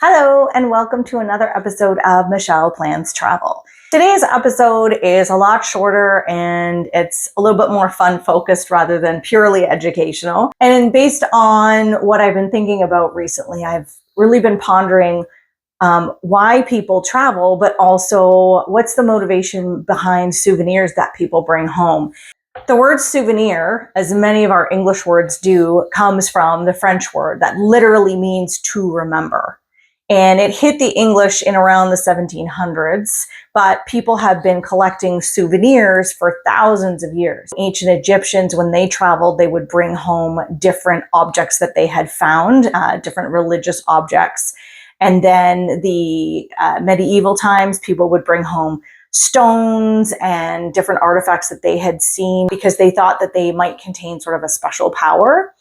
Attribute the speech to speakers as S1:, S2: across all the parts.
S1: Hello, and welcome to another episode of Michelle Plans Travel. Today's episode is a lot shorter and it's a little bit more fun focused rather than purely educational. And based on what I've been thinking about recently, I've really been pondering why people travel, but also what's the motivation behind souvenirs that people bring home. The word souvenir, as many of our English words do, comes from the French word that literally means to remember. And it hit the English in around the 1700s, but people have been collecting souvenirs for thousands of years. Ancient Egyptians, when they traveled, they would bring home different objects that they had found, different religious objects. And then the medieval times, people would bring home stones and different artifacts that they had seen because they thought that they might contain sort of a special power.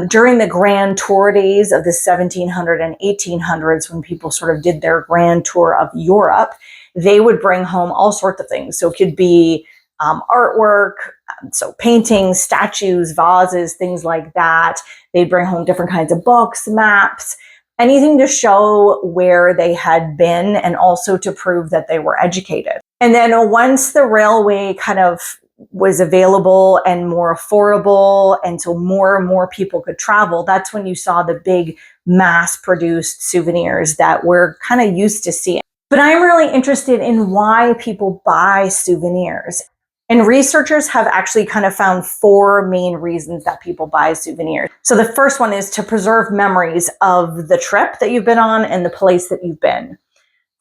S1: During the grand tour days of the 1700s and 1800s, when people sort of did their grand tour of Europe, they would bring home all sorts of things. So it could be artwork, so paintings, statues, vases, things like that. They'd bring home different kinds of books, maps, anything to show where they had been and also to prove that they were educated. And then once the railway kind of was available and more affordable, and so more and more people could travel, that's when you saw the big mass-produced souvenirs that we're kind of used to seeing. But I'm really interested in why people buy souvenirs. And researchers have actually kind of found four main reasons that people buy souvenirs. So the first one is to preserve memories of the trip that you've been on and the place that you've been.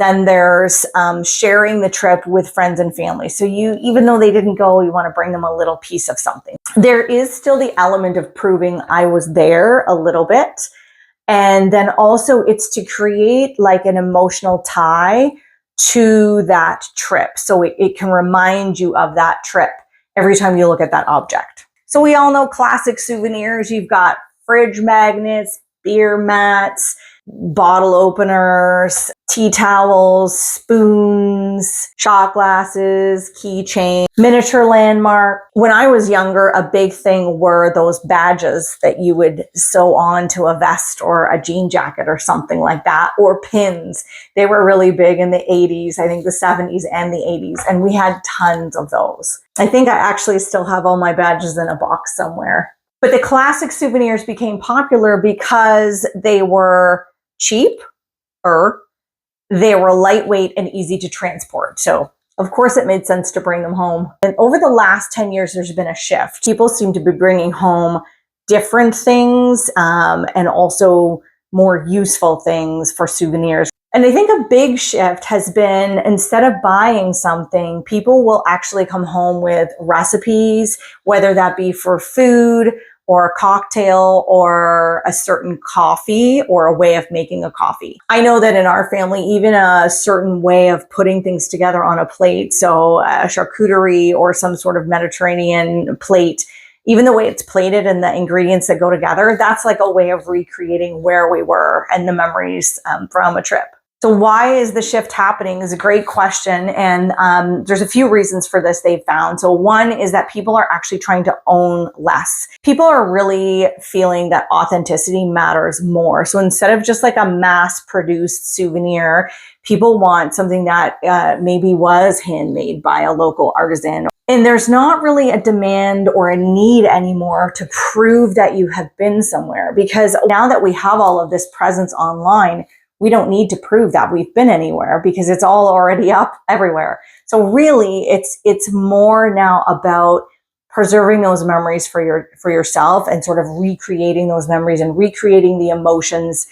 S1: Then there's sharing the trip with friends and family. So even though they didn't go, you want to bring them a little piece of something. There is still the element of proving I was there a little bit. And then also it's to create like an emotional tie to that trip. So it can remind you of that trip every time you look at that object. So we all know classic souvenirs. You've got fridge magnets, beer mats, bottle openers, tea towels, spoons, shot glasses, keychains, miniature landmark. When I was younger, a big thing were those badges that you would sew onto a vest or a jean jacket or something like that, or pins. They were really big in the 80s, I think the 70s and the 80s, and we had tons of those. I think I actually still have all my badges in a box somewhere. But the classic souvenirs became popular because they were cheap, they were lightweight and easy to transport. So of course it made sense to bring them home. And over the last 10 years, there's been a shift. People seem to be bringing home different things and also more useful things for souvenirs. And I think a big shift has been, instead of buying something, people will actually come home with recipes, whether that be for food or a cocktail or a certain coffee or a way of making a coffee. I know that in our family, even a certain way of putting things together on a plate, so a charcuterie or some sort of Mediterranean plate, even the way it's plated and the ingredients that go together, that's like a way of recreating where we were and the memories from a trip. So why is the shift happening is a great question. And there's a few reasons for this they've found. So one is that people are actually trying to own less. People are really feeling that authenticity matters more. So instead of just like a mass-produced souvenir, people want something that maybe was handmade by a local artisan. And there's not really a demand or a need anymore to prove that you have been somewhere, because now that we have all of this presence online, we don't need to prove that we've been anywhere because it's all already up everywhere. So really, it's more now about preserving those memories for yourself and sort of recreating those memories and recreating the emotions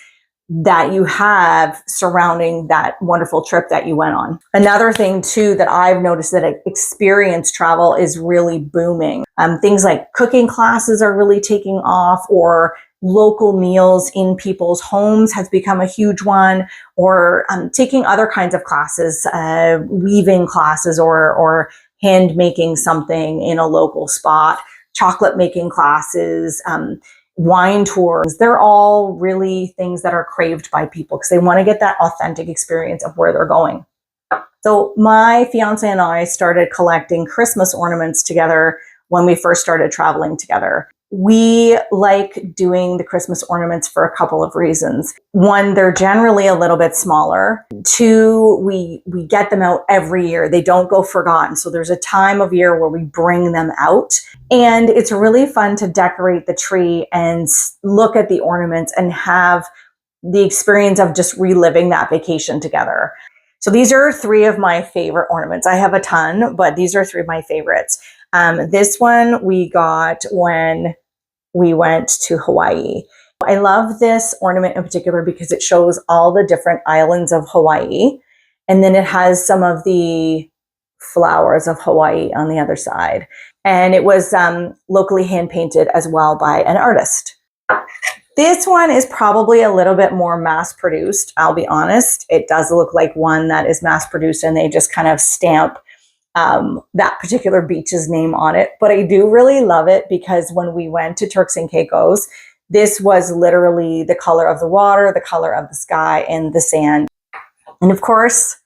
S1: that you have surrounding that wonderful trip that you went on. Another thing too that I've noticed that experience travel is really booming. Things like cooking classes are really taking off, or local meals in people's homes has become a huge one, or taking other kinds of classes, weaving classes or hand making something in a local spot, chocolate making classes, wine tours. They're all really things that are craved by people because they want to get that authentic experience of where they're going. So my fiance and I started collecting Christmas ornaments together when we first started traveling together. We like doing the Christmas ornaments for a couple of reasons. One, they're generally a little bit smaller. Two, we get them out every year. They don't go forgotten. So there's a time of year where we bring them out. And it's really fun to decorate the tree and look at the ornaments and have the experience of just reliving that vacation together. So these are 3 of my favorite ornaments. I have a ton, but these are 3 of my favorites. This one we got when we went to Hawaii. I love this ornament in particular because it shows all the different islands of Hawaii. And then it has some of the flowers of Hawaii on the other side. And it was locally hand painted as well by an artist. This one is probably a little bit more mass produced. I'll be honest. It does look like one that is mass produced and they just kind of stamp that particular beach's name on it. But I do really love it because when we went to Turks and Caicos, this was literally the color of the water, the color of the sky, and the sand. And of course,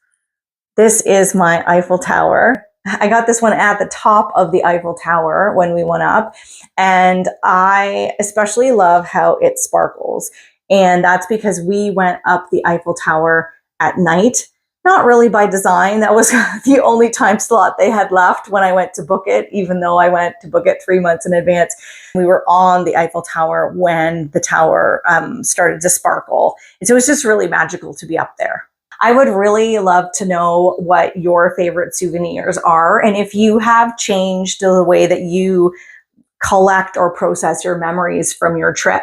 S1: this is my Eiffel Tower. I got this one at the top of the Eiffel Tower when we went up. And I especially love how it sparkles. And that's because we went up the Eiffel Tower at night. Not really by design. That was the only time slot they had left when I went to book it, even though I went to book it 3 months in advance. We were on the Eiffel Tower when the tower started to sparkle. And so it was just really magical to be up there. I would really love to know what your favorite souvenirs are. And if you have changed the way that you collect or process your memories from your trip.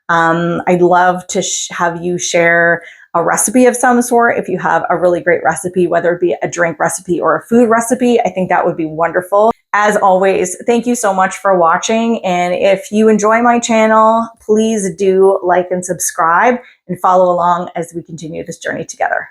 S1: I'd love to have you share a recipe of some sort. If you have a really great recipe, whether it be a drink recipe or a food recipe, I think that would be wonderful. As always, thank you so much for watching. And if you enjoy my channel, please do like and subscribe and follow along as we continue this journey together.